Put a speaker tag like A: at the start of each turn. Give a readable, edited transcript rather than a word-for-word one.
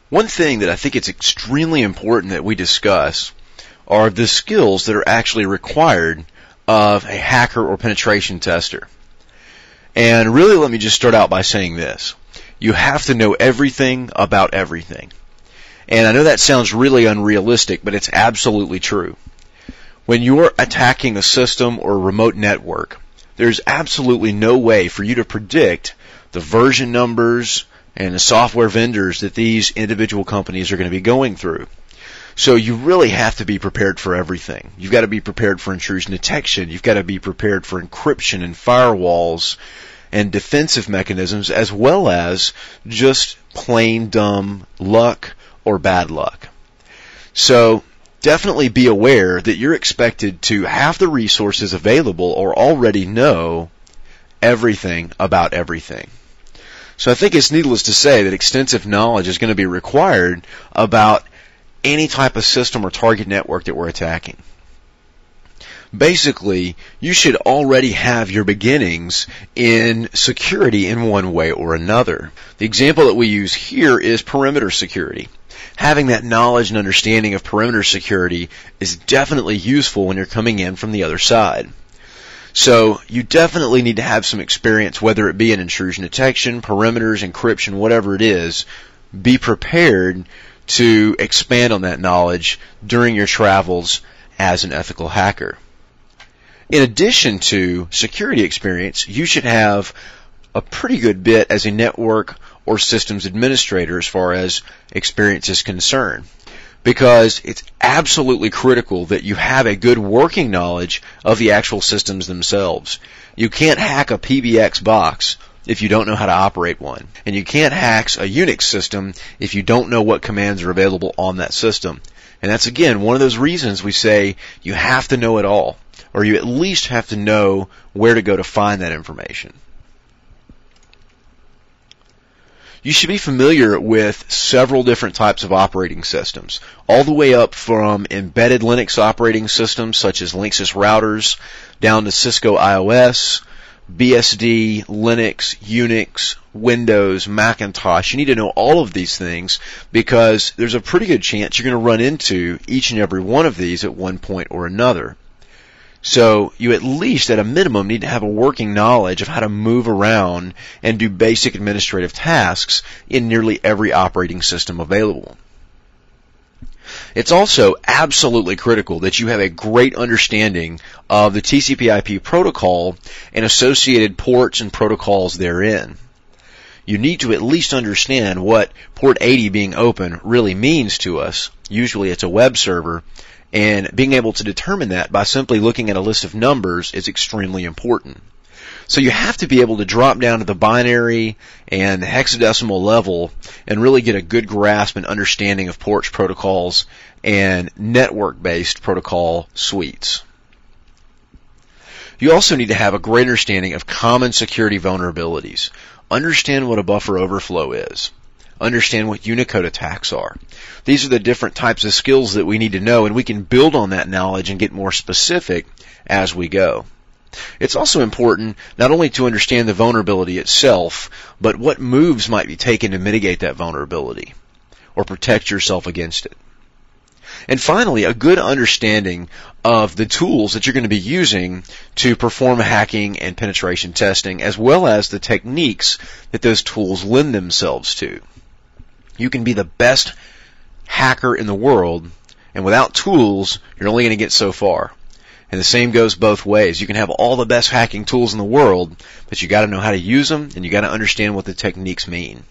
A: One thing that I think it's extremely important that we discuss are the skills that are actually required of a hacker or penetration tester. And really, let me just start out by saying this. You have to know everything about everything. And I know that sounds really unrealistic, but it's absolutely true. When you're attacking a system or a remote network, there's absolutely no way for you to predict the version numbers and the software vendors that these individual companies are going to be going through. So you really have to be prepared for everything. You've got to be prepared for intrusion detection. You've got to be prepared for encryption and firewalls and defensive mechanisms, as well as just plain dumb luck or bad luck. So definitely be aware that you're expected to have the resources available or already know everything about everything. So I think it's needless to say that extensive knowledge is going to be required about any type of system or target network that we're attacking. Basically, you should already have your beginnings in security in one way or another. The example that we use here is perimeter security. Having that knowledge and understanding of perimeter security is definitely useful when you're coming in from the other side. So you definitely need to have some experience, whether it be in intrusion detection, perimeters, encryption, whatever it is. Be prepared to expand on that knowledge during your travels as an ethical hacker. In addition to security experience, you should have a pretty good bit as a network or systems administrator as far as experience is concerned, because it's absolutely critical that you have a good working knowledge of the actual systems themselves. You can't hack a PBX box if you don't know how to operate one. And you can't hack a Unix system if you don't know what commands are available on that system. And that's, again, one of those reasons we say you have to know it all, or you at least have to know where to go to find that information. You should be familiar with several different types of operating systems, all the way up from embedded Linux operating systems such as Linksys routers, down to Cisco iOS, BSD, Linux, Unix, Windows, Macintosh. You need to know all of these things because there's a pretty good chance you're going to run into each and every one of these at one point or another. So you at least, at a minimum, need to have a working knowledge of how to move around and do basic administrative tasks in nearly every operating system available. It's also absolutely critical that you have a great understanding of the TCP/IP protocol and associated ports and protocols therein. You need to at least understand what port 80 being open really means to us. Usually it's a web server, and being able to determine that by simply looking at a list of numbers is extremely important. So you have to be able to drop down to the binary and the hexadecimal level and really get a good grasp and understanding of ports, protocols, and network-based protocol suites. You also need to have a great understanding of common security vulnerabilities. Understand what a buffer overflow is. Understand what Unicode attacks are. These are the different types of skills that we need to know, and we can build on that knowledge and get more specific as we go. It's also important not only to understand the vulnerability itself, but what moves might be taken to mitigate that vulnerability or protect yourself against it. And finally, a good understanding of the tools that you're going to be using to perform hacking and penetration testing, as well as the techniques that those tools lend themselves to. You can be the best hacker in the world, and without tools, you're only going to get so far. And the same goes both ways. You can have all the best hacking tools in the world, but you got to know how to use them, and you got to understand what the techniques mean.